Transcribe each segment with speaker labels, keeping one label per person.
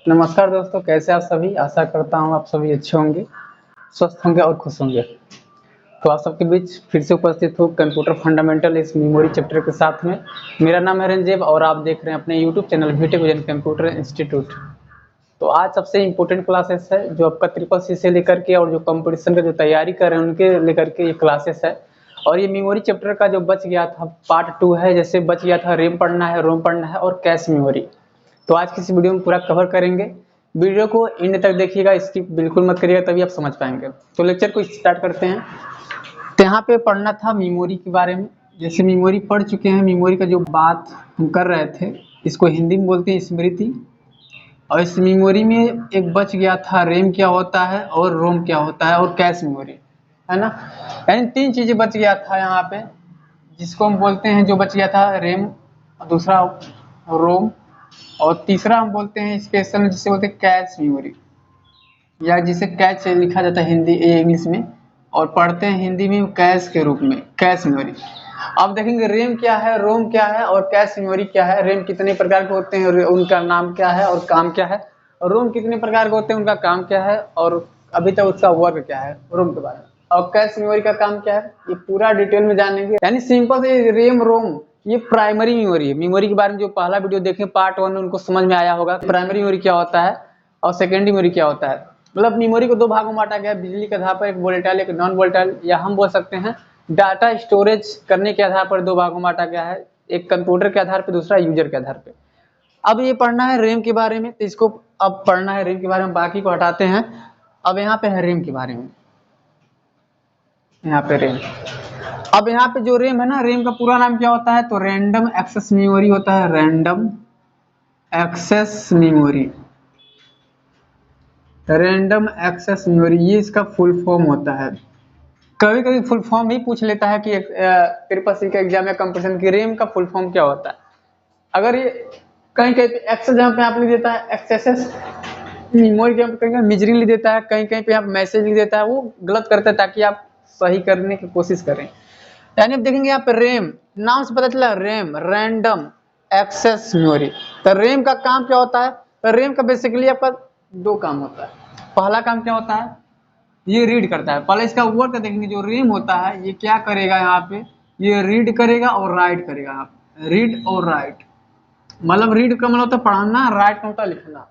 Speaker 1: नमस्कार दोस्तों, कैसे आप सभी। आशा करता हूँ आप सभी अच्छे होंगे, स्वस्थ होंगे और खुश होंगे। तो आप सबके बीच फिर से उपस्थित हूँ कंप्यूटर फंडामेंटल इस मेमोरी चैप्टर के साथ में। मेरा नाम है रंजीब और आप देख रहे हैं अपने YouTube channel BTech vision computer institute. तो आज सबसे इम्पोर्टेंट क्लासेस है जो आपका ट्रिपल सी से लेकर के और जो कंपटीशन का जो तैयारी कर रहे हैं उनके लेकर के ये क्लासेस है। और ये मेमोरी चैप्टर का जो बच गया था पार्ट 2 है, जैसे बच गया था रैम पढ़ना है, रोम पढ़ना है और कैश मेमोरी। तो आज की इस वीडियो में पूरा कवर करेंगे। वीडियो को एंड तक देखिएगा, स्किप बिल्कुल मत करिएगा, तभी आप समझ पाएंगे। तो लेक्चर को स्टार्ट करते हैं। तो यहाँ पे पढ़ना था मेमोरी के बारे में। जैसे मेमोरी पढ़ चुके हैं, मेमोरी का जो बात हम कर रहे थे इसको हिंदी में बोलते हैं स्मृति। और इस मेमोरी में एक बच गया था रैम क्या होता है और रोम क्या होता है और कैश मेमोरी, है ना। यानी 3 चीजें बच गया था यहाँ पे, जिसको हम बोलते हैं, जो बच गया था रैम, दूसरा रोम और तीसरा हम बोलते हैं स्पेशल में जिसे बोलते हैं कैश मेमोरी, या जिसे कैश लिखा जाता है हिंदी इंग्लिश में और पढ़ते हैं हिंदी में कैश के रूप में, कैश मेमोरी। अब देखेंगे रैम क्या है, रोम क्या है और कैश मेमोरी क्या है। रैम कितने प्रकार के होते हैं, उनका नाम क्या है और काम क्या है। और रोम कितने प्रकार के होते हैं, उनका काम क्या है और अभी तक उसका वर्क क्या है रोम के बारे में। और कैश मेमोरी का काम क्या है, ये पूरा डिटेल में जानेंगे। यानी सिंपल से रैम रोम ये प्राइमरी मेमोरी है। मेमोरी के बारे में जो पहला वीडियो देखें पार्ट 1 में उनको समझ में आया होगा प्राइमरी मेमोरी क्या होता है और सेकेंडरी मेमोरी क्या होता है। मतलब मेमोरी को 2 भागों में बांटा गया है, बिजली के आधार पर, एक वोलेटाइल एक नॉन वोलेटाइल, या हम बोल सकते हैं डाटा स्टोरेज करने के आधार पर 2 भागों में बांटा गया है, एक कंप्यूटर के आधार पर, दूसरा यूजर के आधार पर। अब ये पढ़ना है रैम के बारे में, तो इसको अब पढ़ना है रैम के बारे में, बाकी को हटाते हैं। अब यहाँ पे है रैम के बारे में, यहाँ पे रैम। अब यहाँ पे जो रैम है ना, रैम का पूरा नाम क्या होता है, तो रैंडम एक्सेस मेमोरी होता है, random access memory, random access memory, ये इसका फुल फॉर्म होता है। कभी कभी फुल फॉर्म ही पूछ लेता है कि ट्रिपल सी का एग्जाम या कंपटीशन की रैम का फुल फॉर्म क्या होता है। अगर ये कहीं कहीं पे एक्सेस जहाँ पे आप लिख देता है एक्सेस मेमोरी, जहाँ पे कहीं मेजरिंग लिख देता है, कहीं कहीं पे आप मैसेज लिख देता है, वो गलत करता है ताकि आप सही करने की कोशिश करें। यानी अब देखेंगे यहाँ पे रैम, नाम से पता चला रैम, रैंडम एक्सेस मेमोरी। तो रैम का काम क्या होता है, तो रैम का बेसिकली आपका 2 काम होता है। पहला काम क्या होता है, ये रीड करता है। पहले इसका वर्क देखेंगे, जो रैम होता है ये क्या करेगा, यहाँ पे ये रीड करेगा और राइट करेगा। यहाँ पे रीड और राइट, मतलब रीड का मतलब होता है पढ़ना, राइट का होता है लिखना।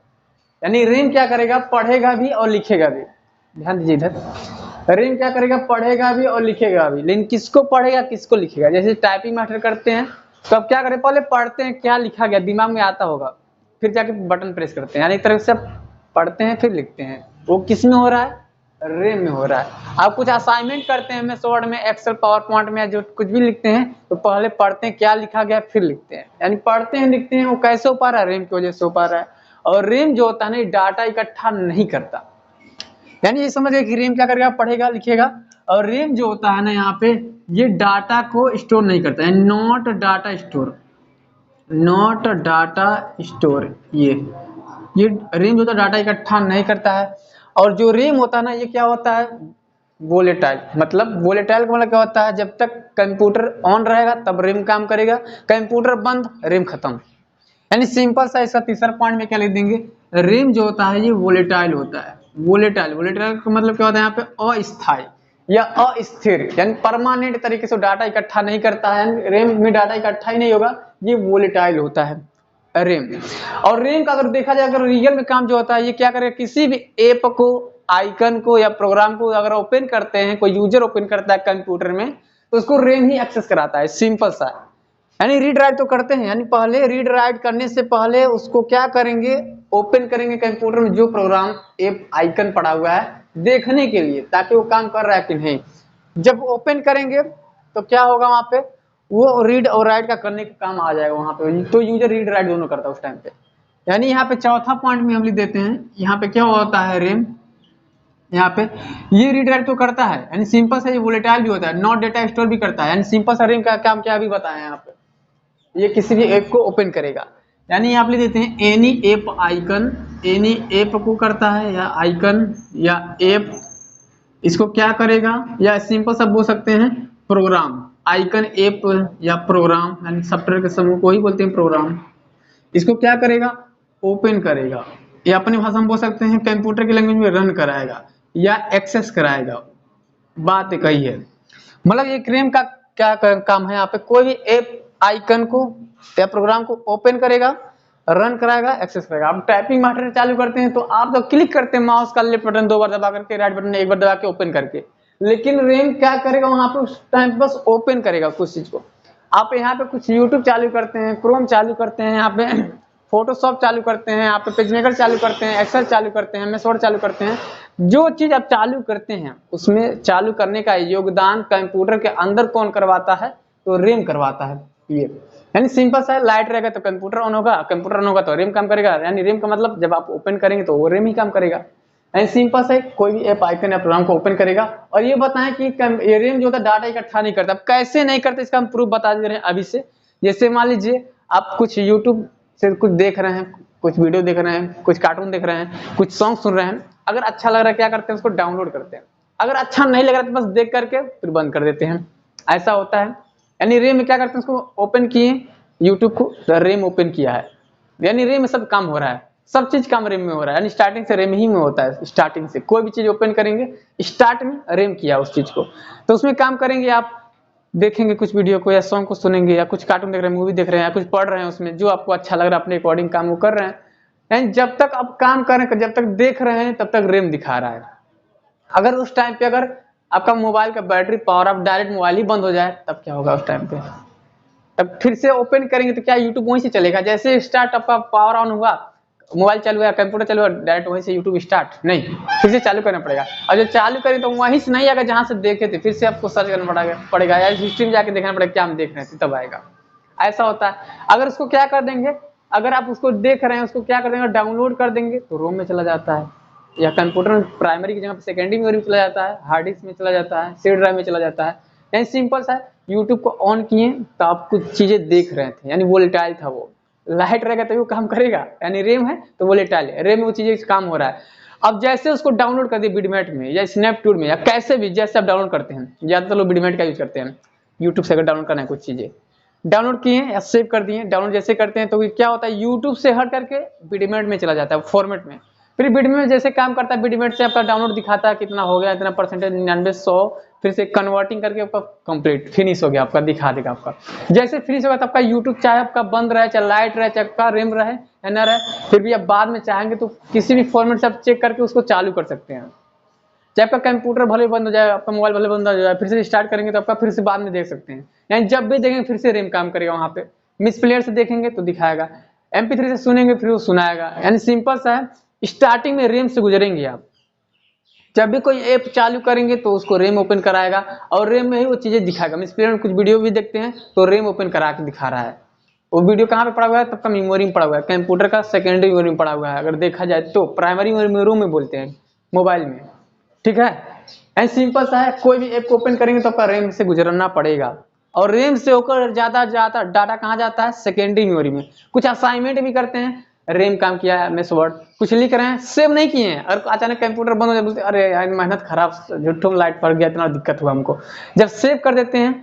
Speaker 1: यानी रैम क्या करेगा, पढ़ेगा भी और लिखेगा भी। ध्यान दीजिए इधर, रैम क्या करेगा, पढ़ेगा भी और लिखेगा भी। लेकिन किसको पढ़ेगा किसको लिखेगा, जैसे टाइपिंग मास्टर करते हैं तो अब क्या करें, पहले पढ़ते हैं क्या लिखा गया, दिमाग में आता होगा, फिर जाके बटन प्रेस करते हैं। यानी एक तरह से पढ़ते हैं फिर लिखते हैं। वो किस में हो रहा है, रैम में हो रहा है। आप कुछ असाइनमेंट करते हैं एमएस वर्ड में, एक्सेल, पावर पॉइंट में, जो कुछ भी लिखते हैं तो पहले पढ़ते हैं क्या लिखा गया फिर लिखते हैं। यानी पढ़ते हैं लिखते हैं, वो कैसे हो पा रहा है, रैम की वजह से हो पा रहा है। और रैम जो होता है ना, डाटा इकट्ठा नहीं करता। यानी ये समझ गए कि रैम क्या करेगा, पढ़ेगा लिखेगा। और रैम जो होता है ना, यहाँ पे ये डाटा को स्टोर नहीं करता है, not data store, not data store. ये रैम जो होता है डाटा इकट्ठा नहीं करता है। और जो रैम होता है ना, ये क्या होता है, वोलेटाइल। मतलब वोलेटाइल का मतलब क्या होता है, जब तक कंप्यूटर ऑन रहेगा तब रैम काम करेगा, कंप्यूटर बंद रैम खत्म। यानी सिंपल सा इसका तीसरा पॉइंट में क्या लिख देंगे, रैम जो होता है ये वोलेटाइल होता है। वोलेटाइल, वोलेटाइल का मतलब क्या होता है, यहाँ पे अस्थायी या अस्थिर, यानी परमानेंट तरीके से डाटा इकट्ठा नहीं करता है। रैम में डाटा इकट्ठा ही नहीं होगा, ये वोलेटाइल होता है रैम। और रैम का अगर देखा जाए, अगर रियल में काम जो होता है, ये क्या करेगा, किसी भी ऐप को, आइकन को या प्रोग्राम को अगर ओपन करते हैं, कोई यूजर ओपन करता है कंप्यूटर में, तो उसको रैम ही एक्सेस कराता है। सिंपल सा, यानी रीड राइट तो करते हैं, यानी पहले रीड राइट करने से पहले उसको क्या करेंगे, ओपन करेंगे कंप्यूटर में जो प्रोग्राम ऐप आइकन पड़ा हुआ है देखने के लिए, ताकि वो काम कर रहा है कि नहीं। जब ओपन करेंगे तो क्या होगा, वहां पे वो रीड और राइट का करने का काम आ जाएगा वहां पे, तो यूजर रीड राइट दोनों करता है उस टाइम पे। यानी यहाँ पे चौथा पॉइंट में हम लिख देते हैं, यहाँ पे क्या होता है रैम, यहाँ पे ये रीड राइट तो करता है, यानी सिंपल सा ये वोलेटाइल भी होता है, नॉट डेटा स्टोर भी करता है। यानी सिंपल सा रैम का काम क्या अभी बताया यहाँ पे, ये किसी भी ऐप को ओपन करेगा। यानी आप लिख देते हैं any app icon, any app को करता है, या आइकन या ऐप, इसको क्या करेगा, या सिंपल सब बोल सकते हैं प्रोग्राम, आइकन ऐप या प्रोग्राम, यानी सॉफ्टवेयर के समूह को ही बोलते हैं प्रोग्राम। इसको क्या करेगा, ओपन करेगा। या अपनी भाषा में बोल सकते हैं कंप्यूटर की लैंग्वेज में रन कराएगा या एक्सेस कराएगा, बात एक ही है। मतलब एक रैम का क्या काम है, यहाँ पे कोई भी ऐप आइकन को या प्रोग्राम को ओपन करेगा, रन कराएगा, एक्सेस करेगा। आप टाइपिंग मटेरियल चालू करते हैं तो आप तो क्लिक करते हैं माउस का लेफ्ट बटन 2 बार दबा करके, राइट बटन 1 बार दबा के ओपन करके, लेकिन रैम क्या करेगा वहां पे उस टाइम बस ओपन करेगा कुछ चीज को। आप यहाँ पे कुछ यूट्यूब चालू करते हैं, क्रोम चालू करते हैं, यहाँ पे फोटोशॉप चालू करते हैं, यहाँ पे पेजमेकर चालू करते हैं, एक्सेल चालू करते हैं, एमएस वर्ड चालू करते हैं, जो चीज आप चालू करते हैं उसमें चालू करने का योगदान कंप्यूटर के अंदर कौन करवाता है, तो रैम करवाता है। ये यानी सिंपल सा है, लाइट रहेगा तो कंप्यूटर ऑन होगा, कंप्यूटर ऑन होगा तो रैम काम करेगा, यानी रैम का मतलब जब आप ओपन करेंगे तो वो रैम ही काम करेगा। यानी सिंपल सा कोई भी ऐप आइकन या प्रोग्राम को ओपन करेगा। और ये बताएं कि ये रैम जो होता है डाटा इकट्ठा नहीं करता। कैसे नहीं करते इसका हम प्रूफ बता दे रहे हैं अभी से। जैसे मान लीजिए आप कुछ यूट्यूब से कुछ देख रहे हैं, कुछ वीडियो देख रहे हैं, कुछ कार्टून देख रहे हैं, कुछ सॉन्ग सुन रहे हैं, अगर अच्छा लग रहा है क्या करते हैं, उसको डाउनलोड करते हैं, अगर अच्छा नहीं लग रहा है तो बस देख करके फिर बंद कर देते हैं, ऐसा होता है। यानी रैम में क्या करते हैं, उसको ओपन किए यूट्यूब को, रैम ओपन किया है, यानी रैम में सब काम हो रहा है, सब चीज काम रैम में हो रहा है, यानी स्टार्टिंग से रैम ही में होता है। स्टार्टिंग से कोई भी चीज ओपन करेंगे स्टार्ट में रैम किया उस चीज को, तो उसमें काम करेंगे। आप देखेंगे कुछ वीडियो को या सॉन्ग को सुनेंगे या कुछ कार्टून देख रहे हैं, मूवी देख रहे हैं या कुछ पढ़ रहे हैं, उसमें जो आपको अच्छा लग रहा है अपने अकॉर्डिंग काम वो कर रहे हैं। यानी जब तक आप काम कर रहे हैं, जब तक देख रहे हैं तब तक रैम दिखा रहा है। अगर उस टाइम पे अगर आपका मोबाइल का battery power off direct mobile ही बंद हो जाए तब क्या होगा उस टाइम पे, तब फिर से ओपन करेंगे तो क्या यूट्यूब वहीं से चलेगा। जैसे स्टार्ट आपका पावर ऑन हुआ, मोबाइल चालू हुआ, कंप्यूटर चालू हुआ, डायरेक्ट वहीं से यूट्यूब स्टार्ट नहीं, फिर से चालू करना पड़ेगा। और जब चालू करें तो वहीं से नहीं आएगा जहां से देखे थे, फिर से आपको सर्च करना पड़ेगा या हिस्ट्री में जाके देखना पड़ेगा क्या हम देख रहे थे, तब आएगा। ऐसा होता है। अगर उसको क्या कर देंगे, अगर आप उसको देख रहे हैं उसको क्या कर देंगे, डाउनलोड कर देंगे तो रोम में चला जाता है, या कंप्यूटर में प्राइमरी की जगह पे सेकेंडरी मेमोरी में चला जाता है, हार्ड डिस्क में चला जाता है, सी ड्राइव में चला जाता है। यानी सिंपल सा यूट्यूब को ऑन किए तो आप कुछ चीजें देख रहे थे, यानी वोलेटाइल था, वो लाइट रहेगा तभी वो काम करेगा, यानी रैम है तो वोलेटाइल है, रैम में वो चीजें काम हो रहा है। अब जैसे उसको डाउनलोड कर दिए बिडमेट में या स्नैपटूड में या कैसे भी, जैसे आप डाउनलोड करते हैं, ज्यादातर लोग बिडमेट का यूज करते हैं यूट्यूब से अगर डाउनलोड करना है कुछ चीजें, डाउनलोड किए या सेव कर दिए। डाउनलोड जैसे करते हैं तो क्या होता है, यूट्यूब से हट करके बिडमेट में चला जाता है फॉर्मेट में। फिर बिडमेट में जैसे काम करता है, बिडमेट से आपका डाउनलोड दिखाता है कितना हो गया, इतना परसेंटेज 99 100, फिर से कन्वर्टिंग करके आपका कंप्लीट फिनिश हो गया, आपका दिखा देगा। आपका जैसे फिनिश होगा तो आपका यूट्यूब चाहे आपका बंद रहे, चाहे लाइट रहे, चाहे आपका रैम रहे या न रहे, फिर भी आप बाद में चाहेंगे तो किसी भी फॉर्मेट से आप चेक करके उसको चालू कर सकते हैं। चाहे आपका कंप्यूटर भले बंद हो जाए, आपका मोबाइल भले बंद हो जाए, फिर से स्टार्ट करेंगे तो आपका फिर से बाद में देख सकते हैं। यानी जब भी देखेंगे फिर से रैम काम करेगा वहां पे। मिस प्लेयर से देखेंगे तो दिखाएगा, MP3 से सुनेंगे फिर वो सुनाएगा। यानी सिंपल सा है, स्टार्टिंग में रैम से गुजरेंगे आप, जब भी कोई ऐप चालू करेंगे तो उसको रैम ओपन कराएगा और रैम में ही वो चीजें दिखाएगा। मिस प्लेयर में कुछ वीडियो भी देखते हैं तो रैम ओपन करा के दिखा रहा है, वो वीडियो कहाँ पे पड़ा हुआ है, तब का मेमोरी में पड़ा हुआ है, कंप्यूटर का सेकेंडरी मेमोरी में पड़ा हुआ है। अगर देखा जाए तो प्राइमरी मेमोरी में बोलते हैं मोबाइल में, ठीक है। एंड सिंपल सा है, कोई भी ऐप को ओपन करेंगे तो आपका रैम से गुजरना पड़ेगा, और रैम से होकर ज्यादा डाटा कहाँ जाता है, सेकेंडरी मेमोरी में। कुछ असाइनमेंट भी करते हैं, रैम काम किया है, एमएस वर्ड कुछ लिख रहे हैं, सेव नहीं किए हैं, और अचानक कंप्यूटर बंद हो जाए, बोलते अरे यार मेहनत खराब, झूठों में लाइट पड़ गया, इतना दिक्कत हुआ हमको। जब सेव कर देते हैं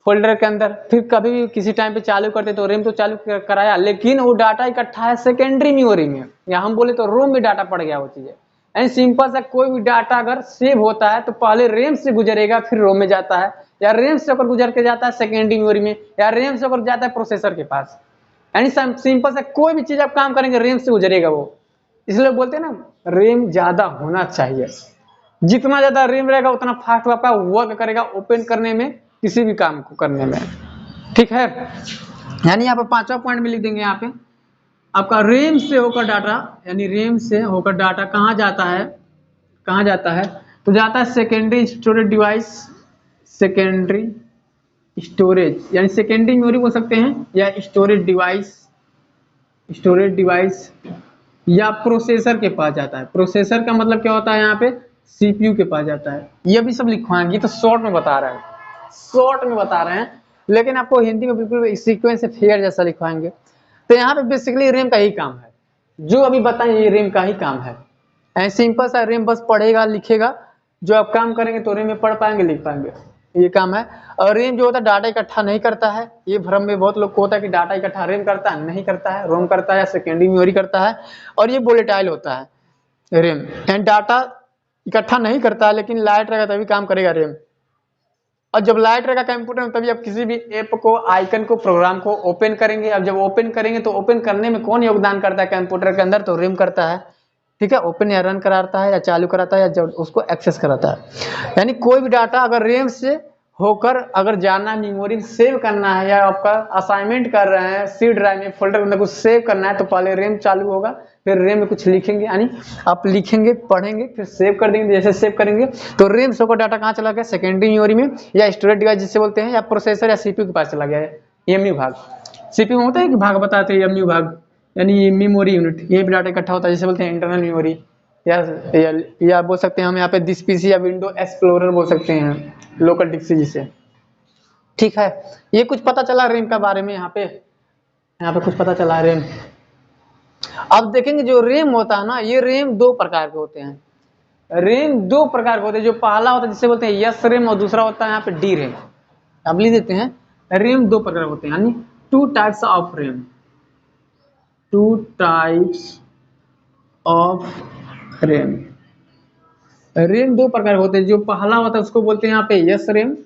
Speaker 1: फोल्डर के अंदर, फिर कभी भी किसी टाइम पे चालू करते तो रैम तो चालू कराया, लेकिन वो डाटा इकट्ठा है सेकेंडरी मेमोरी में, या हम बोले तो रोम में डाटा पड़ गया वो चीजें। यानी सिंपल सा, कोई भी डाटा अगर सेव होता है तो पहले रैम से गुजरेगा फिर रोम में जाता है, या रैम से होकर गुजर के जाता है सेकेंडरी मेमोरी में, या रैम से होकर जाता है प्रोसेसर के पास। यानी सिंपल सा, कोई भी चीज आप काम करेंगे रैम से गुजरेगा वो। इसलिए बोलते हैं ना, रैम ज्यादा होना चाहिए, जितना ज्यादा रैम रहेगा उतना फास्ट वो आपका वर्क करेगा ओपन करने में, किसी भी काम को करने में, ठीक है। यानी यहाँ पे 5वां पॉइंट में लिख देंगे, यहाँ पे आपका रैम से होकर डाटा, यानी रैम से होकर डाटा कहाँ जाता है, कहाँ जाता है, तो जाता है secondary storage device, secondary storage यानी सेकेंडरी मेमोरी बोल सकते हैं, या स्टोरेज डिवाइस, स्टोरेज डिवाइस या प्रोसेसर के पास जाता है। प्रोसेसर का मतलब क्या होता है, यहाँ पे CPU के पास जाता है। ये भी सब लिखवाएंगे तो शॉर्ट में बता रहे हैं, शॉर्ट में बता रहे हैं, लेकिन आपको हिंदी में बिल्कुल सीक्वेंस से फेयर जैसा लिखवाएंगे। तो यहाँ पे बेसिकली रैम का ही काम है, जो अभी बताएं ये रैम का ही काम है। सिंपल सा, रैम बस पढ़ेगा लिखेगा, जो आप काम करेंगे तो रैम में पढ़ पाएंगे लिख पाएंगे। ये काम है। और रेम जो होता है डाटा इकट्ठा नहीं करता है, ये भ्रम में बहुत लोग को होता है कि डाटा इकट्ठा रेम करता है, नहीं करता है, रोम करता है या सेकेंडरी मेमोरी करता है। और ये वोलेटाइल होता है रेम, एंड डाटा इकट्ठा नहीं करता है, लेकिन लाइट रहेगा तभी काम करेगा रेम। और जब लाइट रहेगा कंप्यूटर में तभी आप किसी भी ऐप को, आइकन को, प्रोग्राम को ओपन करेंगे। अब जब ओपन करेंगे तो ओपन करने में कौन योगदान करता है कंप्यूटर के अंदर, तो रेम करता है। ठीक है, ओपन या रन कराता है या चालू कराता है या जब उसको एक्सेस कराता है। यानी कोई भी डाटा अगर रेम से होकर अगर जाना है, मेमोरी सेव करना है, या आपका असाइनमेंट कर रहे हैं सी ड्राइव में फोल्डर के अंदर कुछ सेव करना है, तो पहले रेम चालू होगा, फिर रेम में कुछ लिखेंगे, यानी आप लिखेंगे, पढ़ेंगे, फिर सेव कर देंगे। जैसे सेव करेंगे तो रेम से होकर डाटा कहाँ चला गया, सेकेंडरी मेमोरी में, या स्टोरेज डिवाइस जिसे बोलते हैं, या प्रोसेसर या सीपीयू के पास चला गया है, एमयू भाग। सीपीयू में होता है कि भाग बताते हैं, एमयू भाग यानी मेमोरी यूनिट, ये भी डाटा इकट्ठा होता है, जिसे बोलते हैं इंटरनल मेमोरी। या बोल सकते हैं हम यहाँ पे दिस पीसी या विंडो एक्सप्लोरर बोल सकते हैं, लोकल डिस्क जिसे। ठीक है, ये कुछ पता चला रेम के बारे में। यहाँ पे कुछ पता चला रेम। अब देखेंगे जो रेम होता है ना, ये रेम दो प्रकार के होते हैं। रेम दो प्रकार के होते हैं। जो पहला होता है जिसे बोलते हैं यस रेम, और दूसरा होता है यहाँ पे डी रेम। अब लिख देते हैं, रेम दो प्रकार के होते हैं, यानी two types of RAM, two types of RAM. RAM दो प्रकार के होते हैं। जो पहला होता है उसको बोलते हैं यहाँ पे यस रेम।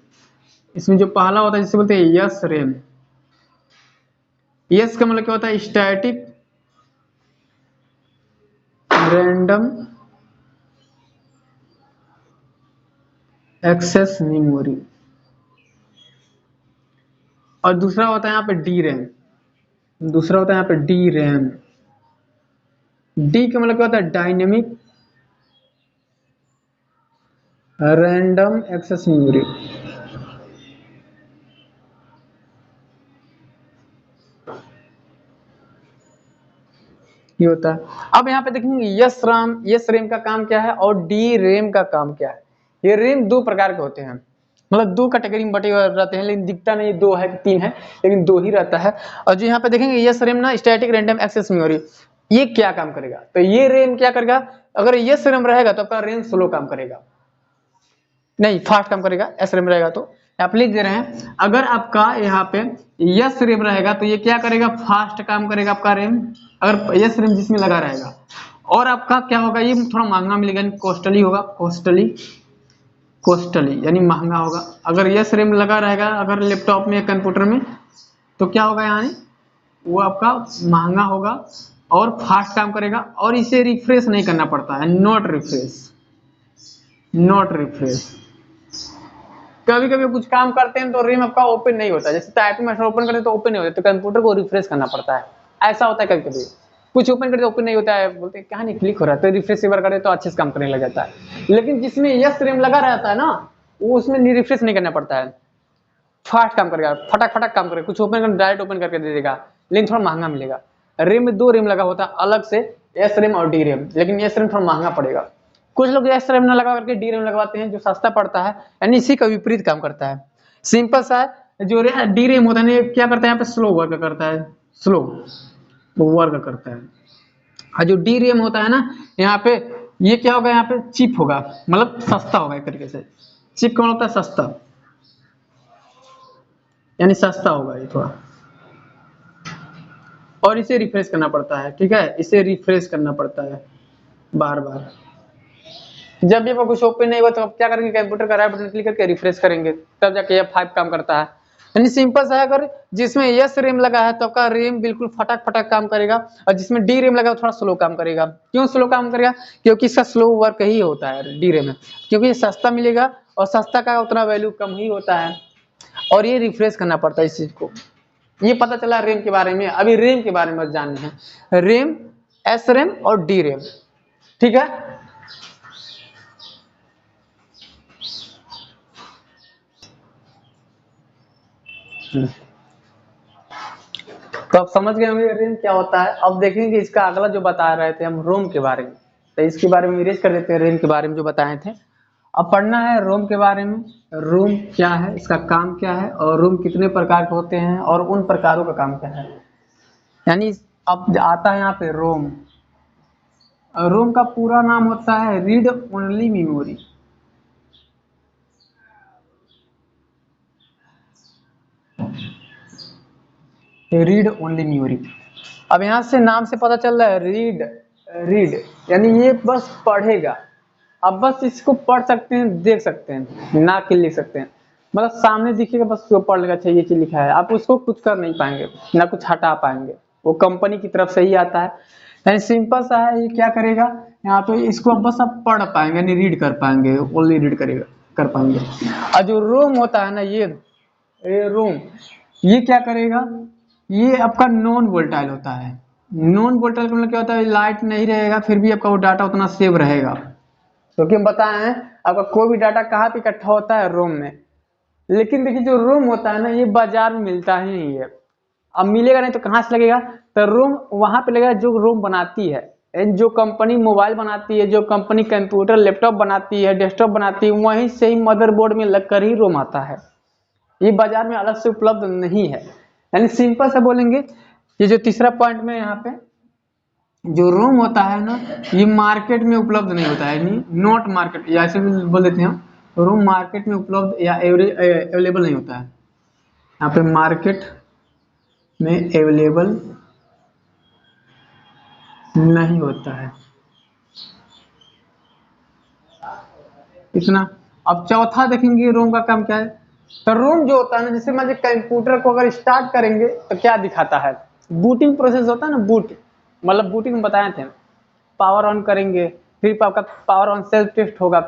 Speaker 1: इसमें जो पहला होता है जिसे बोलते हैं यस रेम। यस का मतलब क्या होता है, स्टैटिक रैंडम एक्सेस मेमोरी। और दूसरा होता है यहाँ पे डी रैम। दूसरा होता है यहाँ पे डी रैम। डी का मतलब क्या होता है, डायनेमिक रैंडम एक्सेस मेमोरी। ये होता है। अब यहाँ पे देखेंगे यस रैम का काम क्या है और डी रैम का काम क्या है। ये रैम दो प्रकार के होते हैं, मतलब दो कैटेगरी में बटे हुए रहते हैं, लेकिन दिखता नहीं दो है कि तीन है, लेकिन दो ही रहता है। और जो यहाँ पे देखेंगे यस रैम ना, स्टैटिक रैंडम एक्सेस मेमोरी, ये क्या काम करेगा, तो ये रैम क्या करेगा, अगर यस रैम रहेगा तो आपका रैम स्लो काम करेगा, नहीं फास्ट काम करेगा। एस रैम रहेगा तो आप लिख दे रहे हैं, अगर आपका यहाँ पे यस रैम रहेगा तो ये क्या करेगा, फास्ट काम करेगा आपका रैम, अगर यस रैम जिसमें लगा रहेगा। और आपका क्या होगा, ये थोड़ा महंगा मिलेगा, कॉस्टली होगा, कॉस्टली यानी महंगा होगा। अगर यस रैम लगा रहेगा अगर लैपटॉप में या कंप्यूटर में, तो क्या होगा, यानी वो आपका महंगा होगा और फास्ट काम करेगा, और इसे रिफ्रेश नहीं करना पड़ता है, नॉट रिफ्रेश। कभी कभी कुछ काम करते हैं तो रैम आपका ओपन नहीं होता, जैसे टाइपिंग मशीन ओपन करते तो ओपन नहीं होता, तो कंप्यूटर को रिफ्रेश करना पड़ता है। ऐसा होता है कभी कभी, कुछ ओपन करते ओपन नहीं होता है, बोलते हैं क्या नहीं क्लिक हो रहा है, तो रिफ्रेश एक बार करते तो अच्छे से काम करने लग जाता है। लेकिन जिसमें यस रैम लगा रहता है ना, वो उसमें रिफ्रेश नहीं करना पड़ता है, फास्ट काम करेगा, फटाक फटाक काम करेगा, कुछ ओपन कर डायरेक्ट ओपन करके दे देगा, लेकिन थोड़ा महंगा मिलेगा। रैम में दो रैम लगा होता है अलग से, एस रैम और डी रैम, लेकिन एस रैम थोड़ा महंगा पड़ेगा। कुछ लोग एस रैम ना लगा करके डी रैम लगवाते हैं जो सस्ता पड़ता है, यानी इसी का विपरीत काम करता है। सिंपल सा है, जो डी रैम होता है क्या करता है, यहाँ पे स्लो वर्क करता है, स्लो वर्क करता है। और जो डी रैम होता है ना, यहाँ पे ये क्या होगा, यहाँ पे चिप होगा, मतलब सस्ता होगा एक तरीके से। चिप कौन होता है, सस्ता, यानी सस्ता होगा ये थोड़ा, और इसे रिफ्रेश करना पड़ता है। ठीक है, इसे रिफ्रेश करना पड़ता है बार बार। जब भी कुछ ओपन नहीं हुआ तो आप क्या करेंगे, कंप्यूटर का राइट बटन क्लिक करके रिफ्रेश करेंगे, तब जाके F5 काम करता है। यानी सिंपल सा है, अगर जिसमें यस रैम लगा है तो आपका रैम बिल्कुल फटाक फटाक काम करेगा, और जिसमें डी रैम लगा है थोड़ा स्लो काम करेगा। क्यों स्लो काम करेगा, क्योंकि इसका स्लो वर्क ही होता है डी रैम में, क्योंकि ये सस्ता मिलेगा और सस्ता का उतना वैल्यू कम ही होता है, और ये रिफ्रेश करना पड़ता है इस चीज को। ये पता चला रैम के बारे में। अभी रैम के बारे में जानना है, रैम, एस रैम और डी रैम। ठीक है, तो आप समझ गए होंगे रैम क्या होता है। अब देखेंगे इसका अगला जो बता रहे थे हम रोम के बारे में, तो इसके बारे में इरेज कर देते हैं, रैम के बारे में जो बताए थे। अब पढ़ना है रोम के बारे में, रोम क्या है, इसका काम क्या है, और रोम कितने प्रकार के होते हैं और उन प्रकारों का काम क्या है। यानी अब आता है यहाँ पे रोम। रोम का पूरा नाम होता है read only memory. Read only memory. अब यहाँ से नाम से पता चल रहा है रीड, रीड यानी ये बस पढ़ेगा। अब बस इसको पढ़ सकते हैं, देख सकते हैं, ना के लिख सकते हैं, मतलब सामने दिखेगा बस उसको पढ़ लेगा, अच्छा ये चीज लिखा है, आप उसको कुछ कर नहीं पाएंगे, ना कुछ हटा पाएंगे, वो कंपनी की तरफ से ही आता है। यानी सिंपल सा है, ये क्या करेगा यहाँ पे, इसको बस आप पढ़ पाएंगे यानी रीड कर पाएंगे, ओनली रीड करेगा, कर पाएंगे। और जो रोम होता है ना, ये रोम, ये क्या करेगा, ये आपका नॉन वोल्टाइल होता है। नॉन वोल्टाइल का मतलब क्या होता है, लाइट नहीं रहेगा फिर भी आपका वो डाटा उतना सेव रहेगा, क्योंकि हम बताए हैं आपका कोई भी डाटा कहाँ पे इकट्ठा होता है, रोम में। लेकिन देखिए जो रोम होता है ना, ये बाजार में मिलता ही नहीं है। अब मिलेगा नहीं तो कहाँ से लगेगा, तो रोम वहां पे लगेगा जो रोम बनाती है, जो कंपनी मोबाइल बनाती है, जो कंपनी कंप्यूटर लैपटॉप बनाती है, डेस्कटॉप बनाती है, वहीं से ही मदरबोर्ड में लगकर ही रोम आता है। ये बाजार में अलग से उपलब्ध नहीं है। यानी सिंपल से बोलेंगे, ये जो तीसरा पॉइंट में यहाँ पे जो रोम होता है ना, ये मार्केट में उपलब्ध नहीं होता है, यानी नॉट मार्केट, या ऐसे भी बोल देते हैं हम, रोम मार्केट में उपलब्ध या अवेलेबल नहीं होता है। यहाँ पे मार्केट में अवेलेबल नहीं होता है इतना। अब चौथा देखेंगे रोम का काम क्या है, तो रोम जो होता है ना, जैसे मान लीजिए कंप्यूटर को अगर स्टार्ट करेंगे तो क्या दिखाता है, बूटिंग प्रोसेस होता है ना, बूट मतलब बूटिंग हम बताए थे, पावर ऑन करेंगे, फिर आपका पावर ऑन सेल्फ टेस्ट होगा,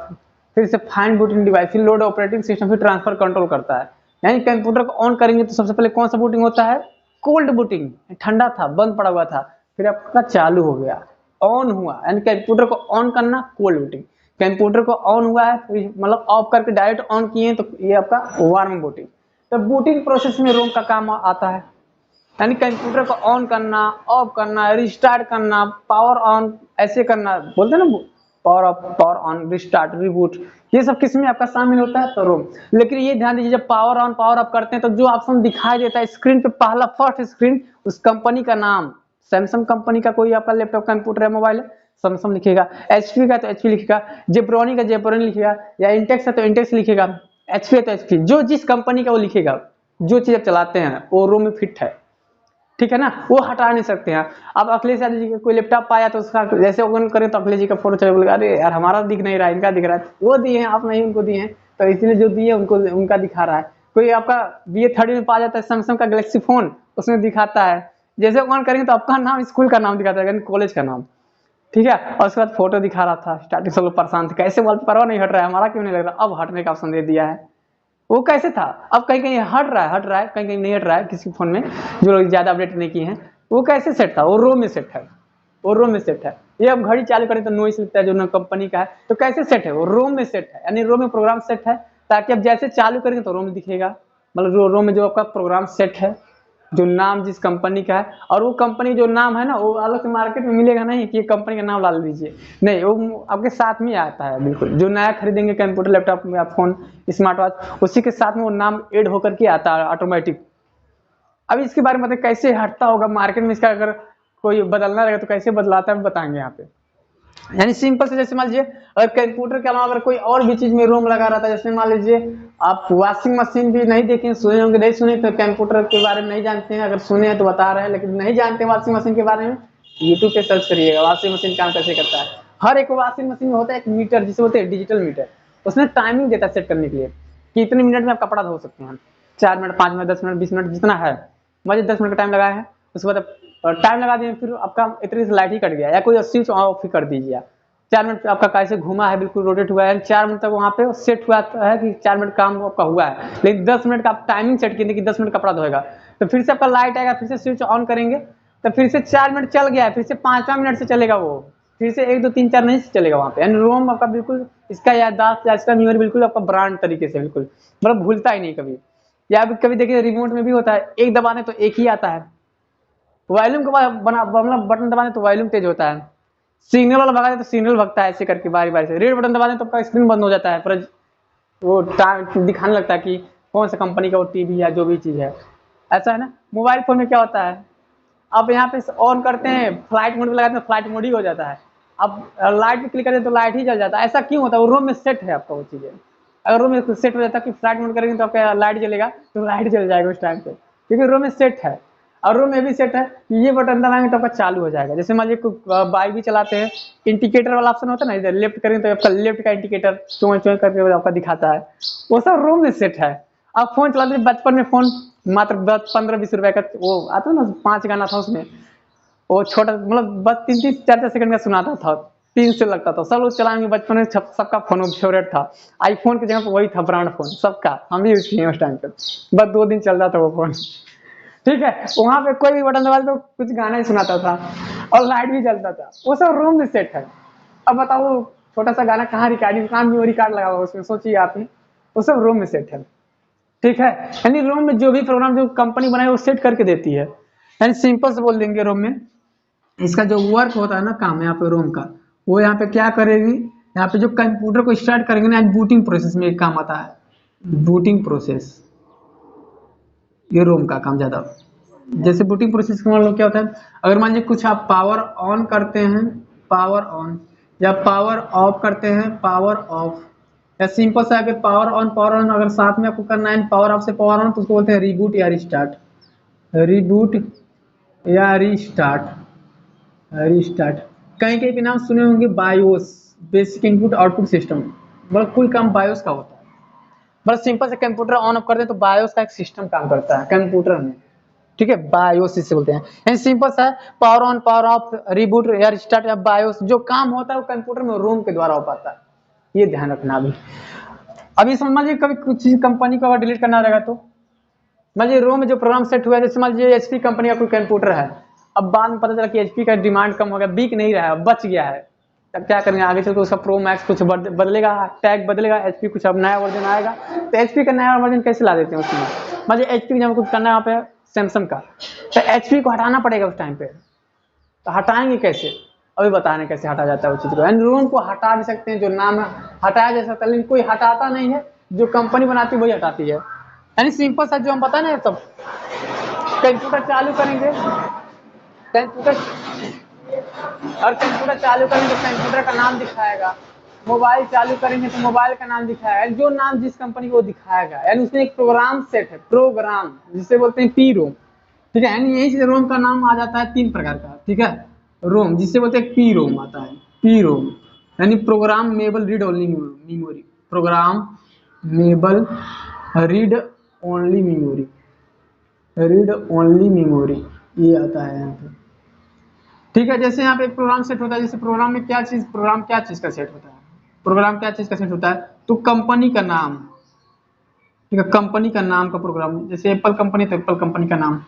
Speaker 1: फिर से फाइंड बूटिंग डिवाइस, फिर लोड ऑपरेटिंग सिस्टम, फिर ट्रांसफर कंट्रोल करता है। यानी कंप्यूटर को ऑन करेंगे तो सबसे पहले कौन सा बूटिंग होता है, कोल्ड बूटिंग, ठंडा था, बंद पड़ा हुआ था, फिर आपका चालू हो गया, ऑन हुआ, यानी कंप्यूटर को ऑन करना, कोल्ड बूटिंग। कंप्यूटर को ऑन हुआ है मतलब ऑफ करके डायरेक्ट ऑन किए तो ये आपका वार्म बूटिंग। तो बूटिंग प्रोसेस में रोम का काम आता है, यानी कंप्यूटर को ऑन करना, ऑफ करना, रिस्टार्ट करना, पावर ऑन ऐसे करना, बोलते हैं ना, power of, power on, restart, reboot, ये सब किस में आपका शामिल होता है, तो रोम। लेकिन ये ध्यान दीजिए, जब पावर ऑन पावर ऑफ करते हैं तो जो ऑप्शन दिखाई देता है स्क्रीन पे, पहला फर्स्ट स्क्रीन उस कंपनी का नाम, सैमसंग कंपनी का कोई आपका लैपटॉप कंप्यूटर है मोबाइल है, सैमसंग लिखेगा, एचपी का तो एचपी लिखेगा, जेब्रोनी का जेब्रोनी लिखेगा, या इंटेक्स है तो इंटेक्स लिखेगा, एचपी है तो एचपी, जो जिस कंपनी का वो लिखेगा, जो चीज आप चलाते हैं वो रोम में फिट है, ठीक है ना, वो हटा नहीं सकते हैं। अब अखिलेश यादव जी का कोई लैपटॉप पाया तो उसका जैसे ओपन करें तो अखिलेश जी का फोटो चले, बोले अरे यार हमारा दिख नहीं रहा है, इनका दिख रहा है, वो दिए हैं आप नहीं उनको दिए हैं, तो इसलिए जो दिए उनको उनका दिखा रहा है। कोई आपका BA 3 में पा जाता है सैमसंग का गैलेक्सी फोन, उसमें दिखाता है, जैसे ओपन करेंगे तो आपका नाम, स्कूल का नाम दिखाता है, कॉलेज का नाम, ठीक है। और उसके बाद फोटो दिखा रहा था, स्टार्टिंग सब लोग परेशान थे, कैसे वॉलपेपर नहीं हट रहा है, हमारा क्यों नहीं लग रहा, अब हटने का ऑप्शन दे दिया है। वो कैसे था, अब कहीं कहीं हट रहा है, हट रहा है, कहीं कहीं नहीं हट रहा है, किसी फोन में जो लोग ज्यादा अपडेट नहीं किए हैं। वो कैसे सेट था, वो रो में सेट है, वो रो में सेट है। ये अब घड़ी चालू करें तो नॉइस लिखता है जो ना कंपनी का है, तो कैसे सेट है, वो रोम में सेट है, यानी रोम में प्रोग्राम सेट है, ताकि अब जैसे चालू करेंगे तो रोम दिखेगा, मतलब रोम में जो आपका प्रोग्राम सेट है, जो नाम जिस कंपनी का है, और वो कंपनी जो नाम है ना, वो अलग से मार्केट में मिलेगा नहीं कि ये कंपनी का नाम डाल दीजिए, नहीं, वो आपके साथ में आता है बिल्कुल, जो नया खरीदेंगे कंप्यूटर लैपटॉप या फोन स्मार्ट वॉच, उसी के साथ में वो नाम ऐड होकर के आता है ऑटोमेटिक। अब इसके बारे में बताइए कैसे हटता होगा मार्केट में, इसका अगर कोई बदलना रहेगा तो कैसे बदलाता है बताएंगे यहाँ पे। यानी सिंपल से, जैसे मान लीजिए अगर कंप्यूटर के अलावा अगर कोई और भी चीज में रोम लगा रहता है, जैसे मान लीजिए आप वॉशिंग मशीन भी नहीं देखें, सुने होंगे, नहीं सुने तो कंप्यूटर के बारे में नहीं जानते हैं, अगर सुने हैं तो बता रहे हैं, लेकिन नहीं जानते वॉशिंग मशीन के बारे में, यूट्यूब पे सर्च करिएगा वॉशिंग मशीन काम कैसे करता है। हर एक वॉशिंग मशीन में होता है एक मीटर, जिसे बोलते हैं डिजिटल मीटर, उसमें टाइमिंग देता है सेट करने के लिए कि इतने मिनट में आप कपड़ा धो सकते हैं, 4 मिनट, 5 मिनट, 10 मिनट, 20 मिनट, जितना है। मुझे 10 मिनट का टाइम लगाया है, उसके बाद टाइम लगा दिए, फिर आपका इतनी से लाइट ही कट गया, या कोई स्विच ऑफ ही कर दीजिए, 4 मिनट आपका कैसे घुमा है, बिल्कुल रोटेट हुआ है, 4 मिनट तक वहाँ पे सेट हुआ है कि 4 मिनट काम आपका हुआ है, लेकिन 10 मिनट का आप टाइमिंग सेट किए कि 10 मिनट कपड़ा धोएगा, तो फिर से आपका लाइट आएगा, फिर से स्विच ऑन करेंगे, तो फिर से 4 मिनट चल गया है, फिर से 5वां मिनट से चलेगा वो, फिर से 1 2 3 4 नहीं चलेगा वहाँ पे, यानी रोम आपका बिल्कुल, इसका याददाश्त या इसका मेमोरी बिल्कुल आपका ब्रांड तरीके से, बिल्कुल मतलब भूलता ही नहीं कभी। या कभी देखिए रिमोट में भी होता है, एक दबाने तो एक ही आता है, वॉल्यूम के बाद मतलब बटन दबाने तो वॉल्यूम तेज होता है, सिग्नल वाला भगा दे तो सिग्नल भगता है, ऐसे करके बारी बारी से, रेड बटन दबा दें तो आपका स्क्रीन बंद हो जाता है, पर वो दिखाने लगता है कि कौन सा कंपनी का वो टीवी या जो भी चीज है, ऐसा है ना। मोबाइल फोन में क्या होता है, आप यहाँ पे ऑन करते हैं, फ्लाइट मोड पे लगाते हैं, फ्लाइट मोड ही हो जाता है, अब लाइट पे क्लिक करते हैं तो लाइट ही जल जाता है, ऐसा क्यों होता है, वो रोम में सेट है आपका वो चीजें। अगर रोम में सेट हो जाता है कि फ्लाइट मोड करेंगे तो आपका लाइट जलेगा, तो लाइट जल जाएगा उस टाइम पे, क्योंकि रोम में सेट है। और रोम में भी सेट है, ये बटन दबाएंगे तो आपका चालू हो जाएगा। जैसे मान लीजिए बाइक भी चलाते हैं, इंडिकेटर वाला ऑप्शन होता है ना, इधर लेफ्ट करेंगे तो आपका लेफ्ट का इंडिकेटर चों चों करके आपका दिखाता है, वो सब रोम में सेट है। आप फोन चलाते थे बचपन में, फोन मात्र 10-15-20 रुपए का वो आता ना, 5 गाना था उसमें, वो छोटा मतलब बस 3-3 4-4 सेकंड का सुनाता था, 3 से लगता था, सब लोग चलाएंगे बचपन में, सबका फोन फेवरेट था। आईफोन की जगह पर वही था ब्रांड फोन सबका, हम भी यूज किए उस टाइम पे, बस 2 दिन चल रहा था वो फोन। ठीक है, वहां पे कोई भी बटन दबा तो कुछ गाना ही सुनाता था और लाइट भी जलता था, वो सब रूम में सेट है। अब बताओ छोटा सा गाना कहाँ रिकॉर्डिंग, कहाँ मेमोरी कार्ड लगा हुआ उसमें, सोचिए आप ही, वो सब रूम में सेट है। ठीक है, यानी रोम में जो भी प्रोग्राम जो कंपनी बनाए वो सेट करके देती है। यानी सिंपल से बोल देंगे रोम में, इसका जो वर्क होता है ना, काम यहाँ पे रोम का, वो यहाँ पे क्या करेगी, यहाँ पे जो कंप्यूटर को स्टार्ट करेंगे ना, बूटिंग प्रोसेस में एक काम आता है, बूटिंग प्रोसेस, ये रोम का काम ज्यादा। जैसे बूटिंग प्रोसेस का मतलब क्या होता है, अगर मान लीजिए कुछ आप पावर ऑन करते हैं, पावर ऑन, या पावर ऑफ करते हैं, पावर ऑफ, या सिंपल सा है पावर ऑन अगर साथ में आपको करना है पावर ऑफ से पावर ऑन, तो उसको बोलते हैं रिबूट या रिस्टार्ट, रिबूट या रिस्टार्ट, रिस्टार्ट। कहीं कहीं पे नाम सुने होंगे BIOS, basic input output system, मतलब कुल काम बायोस का होता है। बस सिंपल से कंप्यूटर ऑन ऑफ कर दे तो बायोस का एक सिस्टम काम करता है कंप्यूटर में। ठीक है, बायोस इसे बोलते हैं। यानी सिंपल सा है, power on power of reboot या रिस्टार्ट या बायोस, जो काम होता है वो कंप्यूटर में रोम के द्वारा हो पाता है, ये ध्यान रखना। अभी समझ लीजिए कभी कुछ चीज कंपनी को अगर डिलीट करना रहेगा तो मान लीजिए रोम में जो प्रोग्राम सेट हुआ है, जैसे मान लीजिए एचपी कंपनी का कोई कंप्यूटर है, अब बाद में पता चला कि एचपी का डिमांड कम हो गया, बिक नहीं रहा है, बच गया है, तब क्या करेंगे, आगे चलकर उसका प्रो मैक्स कुछ बदलेगा, टैग बदलेगा, एचपी कुछ अब नया वर्जन आएगा, तो एचपी का नया वर्जन कैसे ला देते हैं उसमें, मान लीजिए एचपी जब कुछ करना है वहाँ पे सैमसंग का, तो एचपी को हटाना पड़ेगा उस टाइम पे, तो हटाएंगे कैसे, अभी बताने कैसे हटा जाता है उस चीज को। एंड रोम को हटा भी सकते हैं, जो नाम है हटाया जा सकता है, लेकिन कोई हटाता नहीं है, जो कंपनी बनाती है वही हटाती है। यानी सिंपल सा जो हम पता ना, सब कंप्यूटर चालू करेंगे, कंप्यूटर और कंप्यूटर चालू करेंगे तो कंप्यूटर का नाम दिखाएगा, मोबाइल चालू करेंगे तो मोबाइल का नाम दिखाएगा, जो नाम जिस कंपनी को दिखाएगा, यानी उसमें एक प्रोग्राम सेट है, प्रोग्राम जिसे बोलते हैं पी रोम। ठीक है, यानी यही से रोम का नाम आ जाता है 3 प्रकार का। ठीक है, रोम जिससे बोलते हैं पी रोम आता है, पी रोम यानी programmable read only memory, programmable read only memory, read only memory, ये आता है यहाँ पे। ठीक है, जैसे यहाँ पे एक प्रोग्राम सेट होता है, जैसे प्रोग्राम में क्या चीज, प्रोग्राम क्या चीज का सेट होता है, प्रोग्राम क्या चीज का सेट होता है, तो कंपनी का नाम। ठीक है, कंपनी का नाम का प्रोग्राम, जैसे एप्पल कंपनी तो एप्पल कंपनी का नाम,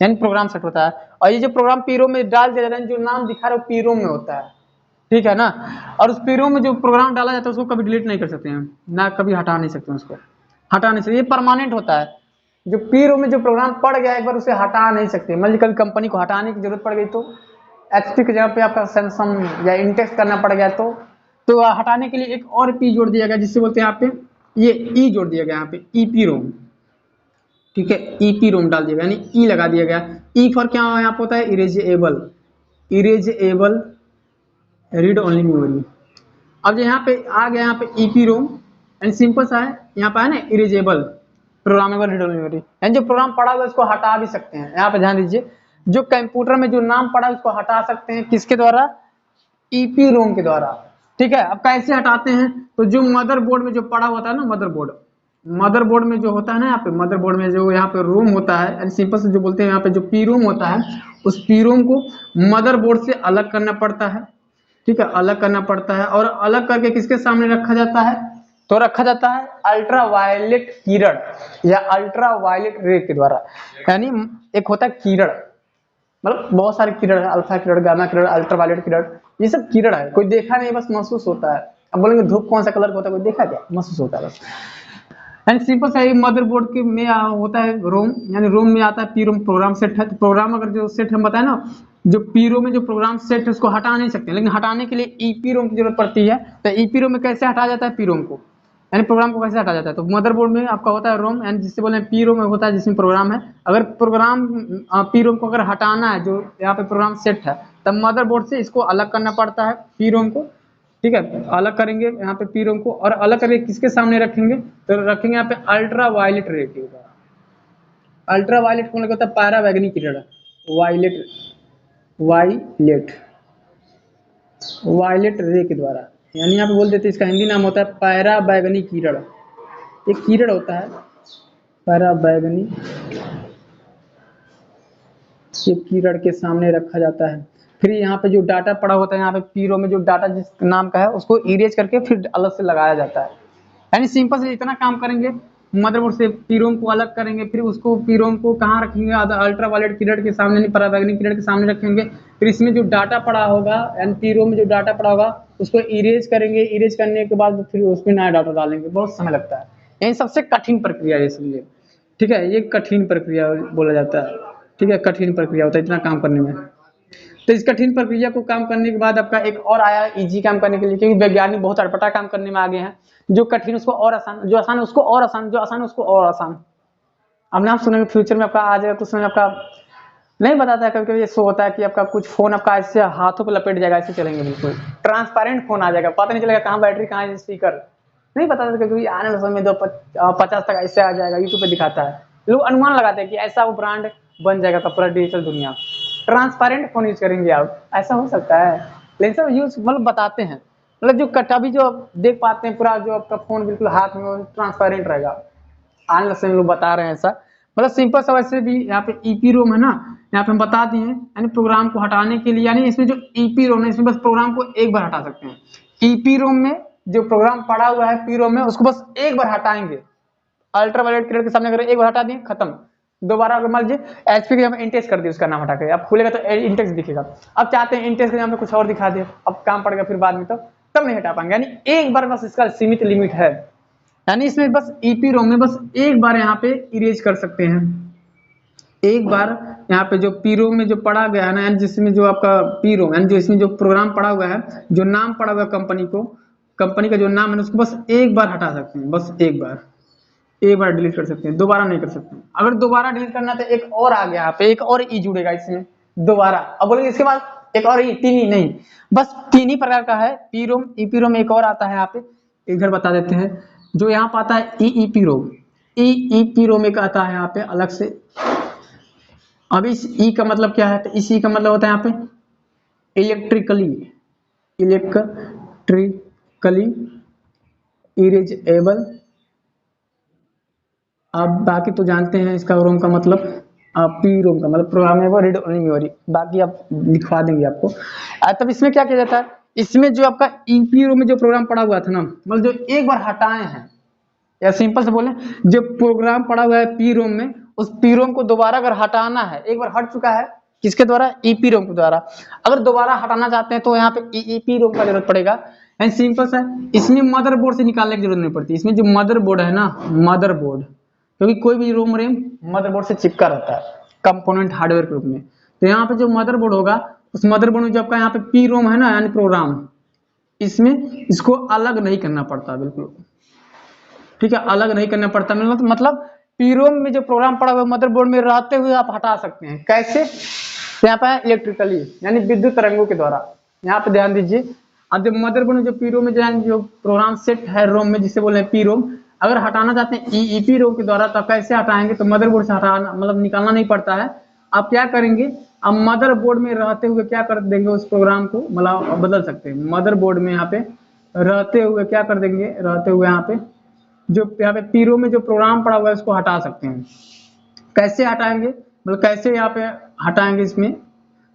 Speaker 1: यानी प्रोग्राम सेट होता है। और ये जो प्रोग्राम पीरो में डाल दिया जाता है, जो नाम दिखा रहा है पीरो में होता है। ठीक है ना, और उस पीरो में जो प्रोग्राम डाला जाता है उसको कभी डिलीट नहीं कर सकते हैं, ना कभी हटा नहीं सकते, उसको हटा नहीं सकते, ये परमानेंट होता है। जो पीरो में जो प्रोग्राम पड़ गया एक बार उसे हटा नहीं सकते, मान लीजिए कभी कंपनी को हटाने की जरूरत पड़ गई तो एचपी की जगह पे आपका सैमसंग या इंटेक्स करना पड़ गया, तो हटाने के लिए एक और पी जोड़ दिया गया, जिससे बोलते हैं यहाँ पे ये ई जोड़ दिया गया, यहाँ पे ईपी रोम। ठीक है, ईपी रोम डाल दिया गया, यानी ई लगा दिया गया। ई फॉर क्या यहाँ पे होता है, erasable, erasable read only memory. अब जो यहाँ पे आ गया, यहाँ पे ईपी रोम एंड सिंपल सा है, यहाँ पे है ना erasable programmable read only memory, यानी जो प्रोग्राम पड़ा हुआ है उसको हटा भी सकते हैं। यहाँ पे ध्यान दीजिए, जो कंप्यूटर में जो नाम पड़ा है उसको हटा सकते हैं, किसके द्वारा, ईपी रोम के द्वारा। ठीक है, अब कैसे हटाते हैं, तो जो मदरबोर्ड में जो पड़ा होता है ना, मदरबोर्ड, मदरबोर्ड में जो होता है ना, यहाँ पे मदरबोर्ड में जो यहाँ पे रोम होता है, यानी सिंपल से जो बोलते हैं यहाँ पे जो पी रोम होता है, उस पी रोम को मदरबोर्ड से अलग करना पड़ता है। ठीक है, अलग करना पड़ता है, और अलग करके किसके सामने रखा जाता है, तो रखा जाता है अल्ट्रा वायलेट किरण या अल्ट्रा वायलेट रे के द्वारा। यानी एक होता है किरण, मतलब बहुत सारे किरण है, अल्फा किरण, गामा किरण, अल्ट्रावायलेट किरण, ये सब किरण है, कोई देखा नहीं, बस महसूस होता है। अब बोलेंगे धूप कौन सा कलर का होता है, कोई देखा क्या, महसूस होता है बस। एंड सिंपल सा मदरबोर्ड के में होता है रोम, यानी रोम में आता है पी रोम, प्रोग्राम सेट है। तो प्रोग्राम अगर जो सेट हम बताए ना, जो पी रोम में जो प्रोग्राम सेट है उसको हटा नहीं सकते, लेकिन हटाने के लिए ईपी रोम की जरूरत पड़ती है। तो ईपी रोम में कैसे हटाया जाता है पी रोम को, यानी प्रोग्राम को कैसे हटाया जाता है, तो मदरबोर्ड में आपका होता है रोम, यानी जिससे बोले पी रोम में होता है जिसमें प्रोग्राम है। अगर प्रोग्राम पी रोम को अगर हटाना है, जो यहाँ पे प्रोग्राम सेट है, तब मदरबोर्ड से इसको अलग करना पड़ता है पी रोम को। ठीक है, अलग करेंगे यहाँ पे पी रोम को, और अलग करके किसके सामने रखेंगे, तो रखेंगे यहाँ पे अल्ट्रा वायलेट रे के द्वारा, अल्ट्रा वायलेट कौन होता है? पायरा बैगनी किरण, वायलेट वायलेट वायलेट रे के द्वारा, यानी आप बोल देते इसका हिंदी नाम होता है पायरा बैगनी किरण। एक किरण होता है पायरा बैगनी, ये किरण के सामने रखा जाता है। फिर यहाँ पे जो डाटा पड़ा होता है, यहाँ पे पीरो में जो डाटा जिस नाम का है उसको इरेज करके फिर अलग से लगाया जाता है। यानी सिंपल से इतना काम करेंगे, मदरबोर्ड से पीरोम को अलग करेंगे, फिर उसको पीरोम को कहाँ रखेंगे? अल्ट्रा वायलेट किरण के सामने, नहीं पराबैंगनी किरण के सामने रखेंगे। फिर इसमें जो डाटा पड़ा होगा यानी पीरोम में जो डाटा पड़ा होगा उसको इरेज करेंगे, इरेज करने के बाद फिर उसमें नया डाटा डालेंगे, बहुत समय लगता है। यही सबसे कठिन प्रक्रिया है समझिए, ठीक है, ये कठिन प्रक्रिया बोला जाता है, ठीक है, कठिन प्रक्रिया होता है इतना काम करने में। तो इस कठिन प्रक्रिया को काम करने के बाद आपका एक और आया इजी काम करने के लिए, क्योंकि वैज्ञानिक बहुत अटपटा काम करने में आगे हैं। जो कठिन उसको और आसान, जो आसान उसको और आसान, जो आसान उसको और आसान। अब ना आप सुनेंगे फ्यूचर में आपका आ जाएगा, कुछ समय आपका नहीं बताता है, कभी कभी ये शो होता है कि आपका कुछ फोन आपका ऐसे हाथों पे लपेट जाएगा, ऐसे चलेंगे बिल्कुल ट्रांसपेरेंट फोन आ जाएगा, पता नहीं चलेगा कहाँ बैटरी कहाँ है स्पीकर, नहीं पता था। क्योंकि आने वाले समय 50 तक ऐसे आ जाएगा, यूट्यूब पे दिखाता है, लोग अनुमान लगाते हैं कि ऐसा वो ब्रांड बन जाएगा पूरा डिजिटल दुनिया, ट्रांसपेरेंट फोन यूज करेंगे आप, ऐसा हो सकता है। लेकिन सब यूज मतलब बताते हैं, मतलब जो कटा भी जो आप देख पाते हैं पूरा जो आपका फोन बिल्कुल हाथ में ट्रांसपेरेंट रहेगा, आने वाले समय लोग बता रहे हैं ऐसा। मतलब सिंपल सा वैसे भी यहाँ पे ईपी रोम है ना, यहाँ पे हम बता दिए यानी प्रोग्राम को हटाने के लिए, यानी इसमें जो ईपी रोम है इसमें बस प्रोग्राम को एक बार हटा सकते हैं। ईपी रोम में जो प्रोग्राम पड़ा हुआ है पी रोम में उसको बस एक बार हटाएंगे, अल्ट्रा वायलेट किरण के सामने अगर एक बार हटा दिए खत्म। दोबारा अगर मान लीजिए एचपी के यहाँ पे इंटेक्स कर दिया, उसका नाम हटा के अब खुलेगा तो इंटेक्स दिखेगा। अब चाहते हैं इंटेक्स के यहाँ पे कुछ और दिखा दिए, अब काम पड़ेगा फिर बाद में, तो तब नहीं हटा पाएंगे। यानी एक बार बस इसका सीमित लिमिट है, यानी इसमें बस ईपी रोम में बस एक बार यहाँ पे इरेज कर सकते हैं, एक बार यहाँ पे जो पी रोम में जो पड़ा गया है ना, यानी जिसमें जो आपका पी रोम यानी जो इसमें जो प्रोग्राम पड़ा हुआ है, जो नाम पड़ा हुआ है कंपनी को, कंपनी का जो नाम है उसको बस एक बार हटा सकते हैं, बस एक बार डिलीट कर सकते हैं, दोबारा नहीं कर सकते। अगर दोबारा डिलीट करना तो एक और आ गया यहाँ पे, एक और ई जुड़ेगा इसमें दोबारा। अब बोलेंगे इसके बाद एक और ई, तीन ही नहीं, बस तीन ही प्रकार का है पी रोम। ईपी रोम एक और आता है यहाँ पे, इधर बता देते हैं, जो यहाँ पर आता है ईईपी रोम, ईईपी रोम एक आता है यहाँ पे अलग से। अब इस ई का मतलब क्या है? तो इस ई का मतलब होता है यहाँ पे इलेक्ट्रिकली इरेजेबल। अब बाकी तो जानते हैं इसका रोम का मतलब, पी रोम का मतलब प्रोग्रामेबल रीड ओनली मेमोरी, बाकी आप लिखवा देंगे आपको। तब इसमें क्या किया जाता है, इसमें जो आपका ईपी रोम में जो प्रोग्राम पड़ा हुआ था ना, मतलब जो एक बार हटाए हैं, या सिंपल से बोले जो प्रोग्राम पड़ा हुआ है पी रोम में, उस पी रोम को दोबारा अगर हटाना है, एक बार हट चुका है किसके द्वारा? ईपी रोम के द्वारा। अगर दोबारा हटाना चाहते हैं तो यहाँ पे ईपी रोम का जरूरत पड़ेगा। एंड सिंपल सा इसमें मदरबोर्ड से निकालने की जरूरत नहीं पड़ती, इसमें जो मदरबोर्ड है ना, मदरबोर्ड, क्योंकि कोई भी रोम रेम मदरबोर्ड से चिपका रहता है कंपोनेंट हार्डवेयर के रूप में। तो यहाँ पे जो मदरबोर्ड होगा, उस मदरबोर्ड में जो आपका यहाँ पे पी रोम है ना यानी प्रोग्राम, इसमें इसको अलग नहीं करना पड़ता बिल्कुल, ठीक है, अलग नहीं करना पड़ता। मतलब पी रोम में जो प्रोग्राम पड़ा हुआ मदरबोर्ड में रहते हुए आप हटा सकते हैं, कैसे? तो यहाँ पे इलेक्ट्रिकली यानी विद्युत तरंगों के द्वारा, यहाँ पे ध्यान दीजिए। अब जब मदरबोर्ड में जो पी रोम में जो प्रोग्राम सेट है रोम में, जिसे बोले पी रोम, अगर हटाना चाहते हैं ईईपी रोम के द्वारा, तो कैसे हटाएंगे? तो मदरबोर्ड से हटाना मतलब निकालना नहीं पड़ता है। आप क्या करेंगे, अब मदरबोर्ड में रहते हुए क्या कर देंगे, उस प्रोग्राम को मतलब बदल सकते हैं। मदरबोर्ड में यहाँ पे रहते हुए क्या कर देंगे, रहते हुए यहाँ पे जो यहाँ पे पी रोम में जो प्रोग्राम पड़ा हुआ है उसको हटा सकते हैं। कैसे हटाएंगे, मतलब कैसे यहाँ पे हटाएंगे इसमें?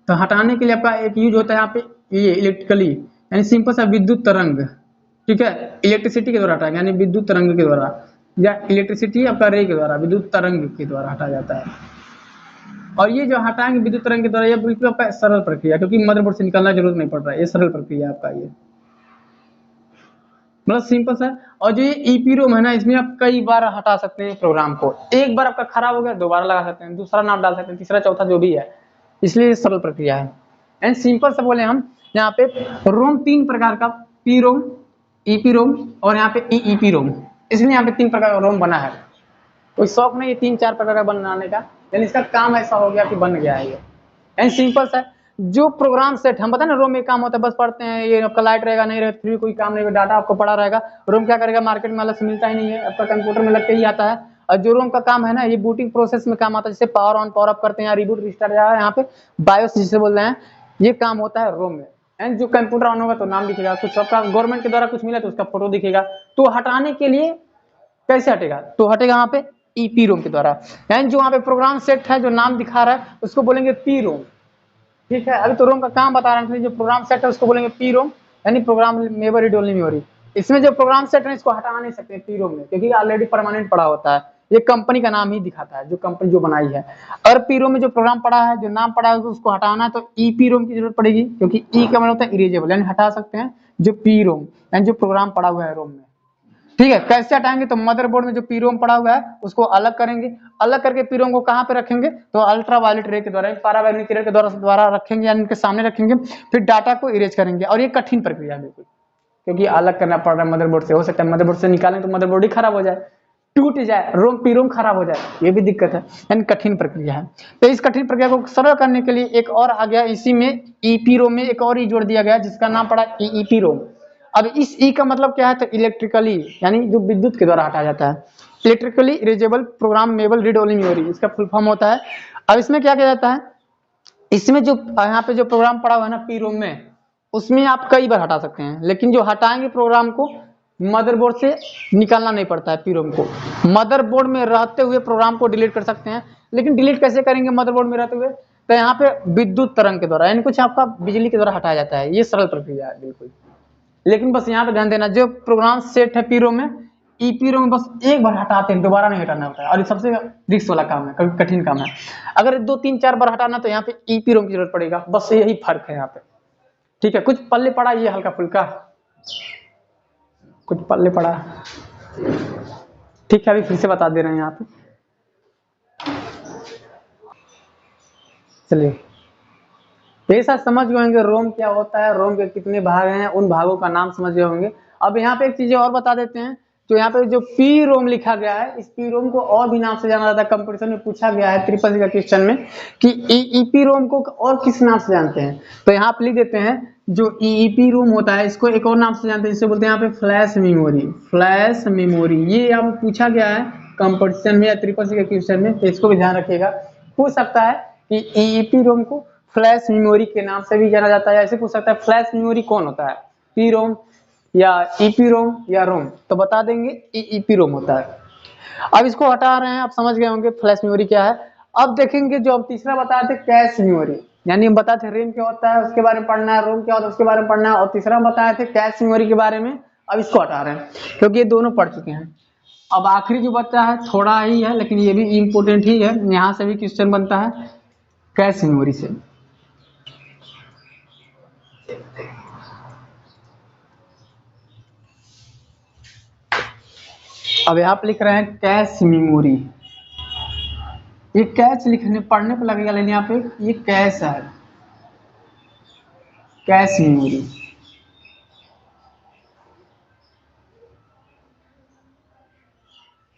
Speaker 1: तो हटाने के लिए आपका एक यूज होता है यहाँ पे ये इलेक्ट्रिकली, यानी सिंपल सा विद्युत तरंग, ठीक है, इलेक्ट्रिसिटी के द्वारा हटाएंगे, यानी विद्युत तरंग के द्वारा, या इलेक्ट्रिसिटी आपका रे के द्वारा, विद्युत तरंग के द्वारा हटाया जाता है। और ये जो हटाएंगे विद्युत तरंग के द्वारा, ये बिल्कुल आपका सरल प्रक्रिया, क्योंकि मदरबोर्ड से निकालना जरूरत नहीं पड़ रहा है, ये सरल प्रक्रिया आपका ये, मतलब सिंपल सा। और जो ये ईपी रोम है ना, इसमें आप कई बार हटा सकते हैं प्रोग्राम को, एक बार आपका खराब हो गया दोबारा लगा सकते हैं, दूसरा नाम डाल सकते हैं, तीसरा चौथा जो भी है, इसलिए ये सरल प्रक्रिया है। एंड सिंपल से बोले हम यहाँ पे रोम तीन प्रकार का, पी रोम, ईपी रोम और यहाँ पे ईईपी रोम, इसलिए यहाँ पे तीन प्रकार का रोम बना है। कोई शौक नहीं है तीन चार प्रकार का बनाने का, लेकिन इसका काम ऐसा हो गया कि बन गया है ये। एंड सिंपल सा जो प्रोग्राम सेट हम बताए ना, रोम में काम होता है, बस पढ़ते हैं, ये आपका लाइट रहेगा नहीं रहेगा फिर कोई काम नहीं, डाटा आपको पड़ा रहेगा। रोम क्या करेगा, मार्केट में अलग से मिलता ही नहीं है, आपका कंप्यूटर में लग के ही आता है। और जो रोम का काम है ना, ये बूटिंग प्रोसेस में काम आता है, जैसे पावर ऑन पावर ऑफ करते हैं, रिबूट रिस्टार्ट, यहाँ पे बायोस जिसे बोल रहे हैं, ये काम होता है रोम में। एंड जो कंप्यूटर ऑन होगा तो नाम दिखेगा, कुछ आपका गवर्नमेंट के द्वारा कुछ मिला तो उसका फोटो दिखेगा। तो हटाने के लिए कैसे हटेगा, तो हटेगा वहाँ पे ईपी रोम के द्वारा। यानी जो वहाँ पे प्रोग्राम सेट है, जो नाम दिखा रहा है, उसको बोलेंगे पी रोम। ठीक है, अभी तो रोम का काम बता रहे थे, जो प्रोग्राम सेट है उसको बोलेंगे पी रोम, यानी प्रोग्राम रीड ओनली मेमोरी। इसमें जो प्रोग्राम सेट है इसको हटा नहीं सकते पी रोम में, क्योंकि ऑलरेडी परमानेंट पड़ा होता है, ये कंपनी का नाम ही दिखाता है, जो कंपनी जो बनाई है। और पी रोम में जो प्रोग्राम पड़ा है, जो नाम पड़ा है, उसको हटाना है तो ई पी रोम की जरूरत पड़ेगी, क्योंकि ई का मतलब होता है इरेजेबल, यानी हटा सकते हैं जो पी रोम, यानी जो प्रोग्राम पड़ा हुआ है रोम में। ठीक है, कैसे हटाएंगे, तो मदरबोर्ड में जो पीरोम पड़ा हुआ है उसको अलग करेंगे, अलग करके पीरोम को कहाँ पे रखेंगे, तो अल्ट्रा वायलेट रे के द्वारा, पैरावैल्यूनिक रे के द्वारा रखेंगे, यानी उनके सामने रखेंगे, फिर डाटा को इरेज करेंगे। और ये कठिन प्रक्रिया है बिल्कुल, क्योंकि अलग करना पड़ रहा है मदरबोर्ड से। हो सकता है मदरबोर्ड से निकालें तो मदरबोर्ड ही खराब हो जाए, टूट जाए, रोम पीरोम खराब हो जाए, ये भी दिक्कत है, यानी कठिन प्रक्रिया है। तो इस कठिन प्रक्रिया को सरल करने के लिए एक और आ गया, इसी में ईपी रोम में एक और ही जोड़ दिया गया, जिसका नाम पड़ा ईपी रोम। अब इस ई का मतलब क्या है, तो इलेक्ट्रिकली, यानी जो विद्युत के द्वारा हटाया जाता है, electrically erasable programmable read only memory, इसका फुल फॉर्म होता है। अब इसमें क्या किया जाता है, इसमें जो यहाँ पे जो प्रोग्राम पड़ा हुआ है ना पी रोम में, उसमें आप कई बार हटा सकते हैं, लेकिन जो हटाएंगे प्रोग्राम को, मदरबोर्ड से निकालना नहीं पड़ता है पीरोम को। मदरबोर्ड में रहते हुए प्रोग्राम को डिलीट कर सकते हैं, लेकिन डिलीट कैसे करेंगे मदरबोर्ड में रहते हुए, तो यहाँ पे विद्युत तरंग के द्वारा, यानी कुछ आपका बिजली के द्वारा हटाया जाता है। ये सरल प्रक्रिया है बिल्कुल, लेकिन बस यहाँ पे ध्यान देना, जो प्रोग्राम सेट है पीरोम में, ईपीरोम में बस एक बार हटाते हैं, दोबारा नहीं हटाना होता है, और ये सबसे रिस्क वाला काम है, कठिन काम है। अगर 2 3 4 बार हटाना तो यहाँ पे ईपीरोम की जरूरत पड़ेगा, बस यही फर्क है यहाँ पे। ठीक है, कुछ पल्ले पड़ा ये हल्का फुल्का, कुछ पल्ले पड़ा, ठीक है, अभी फिर से बता दे रहे हैं यहाँ पे। चलिए, ये सब समझ गए होंगे रोम क्या होता है, रोम के कितने भाग हैं, उन भागों का नाम समझ गए होंगे। अब यहाँ पे एक चीज और बता देते हैं, तो यहाँ पे जो पी रोम लिखा गया है, इस पी रोम को और भी नाम से जाना जाता है, कंपटीशन में पूछा गया है ट्रिपल का क्वेश्चन में कि ईपी रोम को और किस नाम से जानते हैं, तो यहाँ पे लिख देते हैं जो ईपी रोम होता है इसको एक और नाम से जानते हैं, जिसे बोलते हैं यहाँ पे फ्लैश मेमोरी। फ्लैश मेमोरी ये यहाँ पूछा गया है कंपटीशन में या ट्रिपल का क्वेश्चन में, तो इसको भी ध्यान रखिएगा। पूछ सकता है कि ईपी रोम को फ्लैश मेमोरी के नाम से भी जाना जाता है, ऐसे पूछ सकता है फ्लैश मेमोरी कौन होता है, पी रोम या ईपी रोम या रोम, तो बता देंगे ईपी रोम होता है। अब इसको हटा रहे हैं, आप समझ गए होंगे फ्लैश मेमोरी क्या है। अब देखेंगे जो अब तीसरा बताए थे कैश मेमोरी, यानी हम बताते थे रैम क्या होता है उसके बारे में पढ़ना है, रोम क्या होता है उसके बारे में पढ़ना है, और तीसरा बताए थे कैश मेमोरी के बारे में। अब इसको हटा रहे हैं क्योंकि ये दोनों पढ़ चुके हैं। अब आखिरी जो बचा है थोड़ा ही है, लेकिन ये भी इम्पोर्टेंट ही है, यहाँ से भी क्वेश्चन बनता है कैश मेमोरी से। अब यहाँ पे लिख रहे हैं कैश मेमोरी, ये कैश लिखने पढ़ने पे लगेगा, लेकिन यहाँ पे ये कैश है, कैश मेमोरी।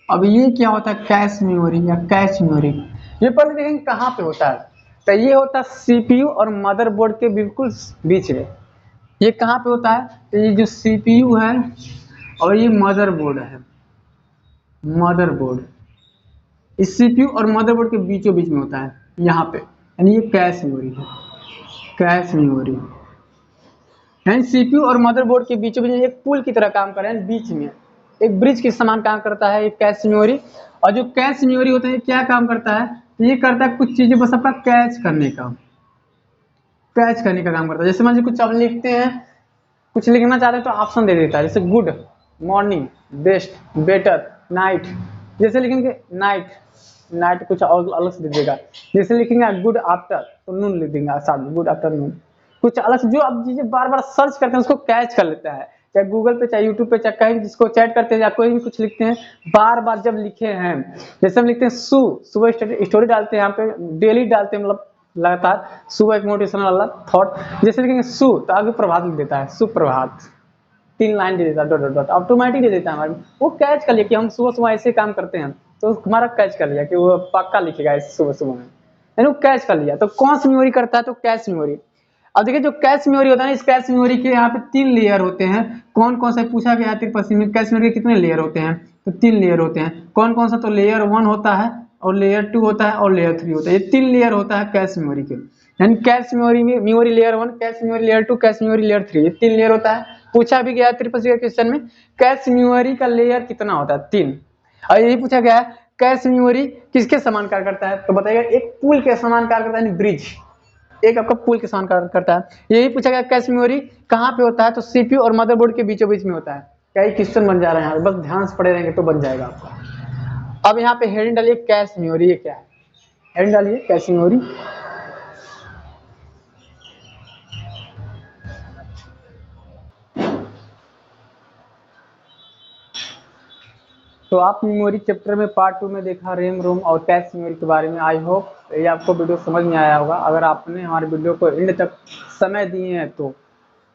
Speaker 1: अब ये क्या होता है कैश मेमोरी या कैश मेमोरी, ये पहले देखेंगे कहाँ पे होता है, तो ये होता है सीपीयू और मदरबोर्ड के बिल्कुल बीच में। ये कहाँ पे होता है, तो ये जो सीपीयू है और ये मदरबोर्ड है, मदरबोर्ड इस सीपीयू और मदरबोर्ड के बीचों बीच में होता है यहाँ पे, यानी ये कैश मेमोरी है, कैश मेमोरी। यानी सीपीयू और मदरबोर्ड के बीचों बीच एक पुल की तरह काम कर रहे हैं, बीच में एक ब्रिज के समान काम करता है ये कैश मेमोरी। और जो कैश मेमोरी होता है क्या काम करता है, ये करता है कुछ चीजें बस आपका कैच करने का, कैच करने का काम करता है। जैसे मान लीजिए कुछ आप लिखते हैं, कुछ लिखना चाहते हैं तो ऑप्शन दे देता है, जैसे good, morning, best, better, night. जैसे लिखेंगे नाइट, नाइट कुछ और अलग से दे देगा। जैसे लिखेंगे गुड आफ्टर तो नून लिख देंगे, साथ गुड आफ्टरनून, कुछ अलग से जो आप चीजें बार बार सर्च करते हैं उसको कैच कर लेता है, चाहे गूगल पे चाहे यूट्यूब पे चाहे कहीं जिसको चैट करते हैं या कोई भी कुछ लिखते हैं, बार बार जब लिखे हैं, जैसे हम लिखते हैं सुबह स्टोरी डालते हैं, यहाँ पे डेली डालते हैं, मतलब लगातार सुबह एक मोटिवेशनल वाला थॉट, जैसे लिखेंगे सु तो आगे प्रभात लिख देता है, सुप्रभात, 3 लाइन दे देता है, डॉट डॉट डॉट ऑटोमेटिक दे देता है हमारे, वो कैच कर लिया कि हम सुबह सुबह ऐसे काम करते हैं, तो हमारा कैच कर लिया कि वो पक्का लिखेगा ऐसे सुबह सुबह में, यानी वो कैच कर लिया। तो कौन सी मेमोरी करता है, तो कैश मेमोरी। अब देखिए जो कैश मेमोरी होता है ना, इस कैश मेमोरी के यहाँ पे 3 लेयर होते हैं, कौन कौन सा पूछा गया है, 3% में कैश मेमोरी के कितने लेयर होते हैं, तो 3 लेयर होते हैं। कौन कौन सा? तो लेयर 1 होता है और लेयर 2 होता है और लेयर 3 होता है। ये 3 लेयर होता है कैश मेमोरी के। यानी कैश मेमोरी में memory layer 1, cache memory layer 2, cache memory layer 3, ये 3 लेयर होता है। पूछा भी गया त्रिपसी के क्वेश्चन में, कैश मेमोरी का लेयर कितना होता है? 3। और यही पूछा गया है कैश मेमोरी किसके समान कार्य करता है? तो बताइएगा एक पुल के समान कार्य करता है, यानी ब्रिज, एक आपका पुल के समान कार्य करता है। यही पूछा गया कैश मेमोरी कहाँ पे होता है? तो सीपीयू और मदरबोर्ड के बीचों बीच में होता है। क्या ये क्वेश्चन बन जा रहा है यहाँ, बस ध्यान से पढ़े रहेंगे तो बन जाएगा आपका। अब यहाँ पे हेडिंग डालिए कैश मेमोरी, ये क्या है? हेडिंग डालिए कैश मेमोरी। तो आप मेमोरी चैप्टर में पार्ट 2 में देखा रैम रोम और कैश मेमोरी के बारे में। आई होप ये आपको वीडियो समझ में आया होगा। अगर आपने हमारे वीडियो को एंड तक समय दिए हैं तो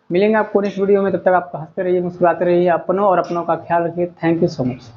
Speaker 1: मिलेंगे आपको नेक्स्ट वीडियो में। तब तक आप हंसते रहिए, मुस्कुराते रहिए, अपनों और अपनों का ख्याल रखिए। Thank you so much.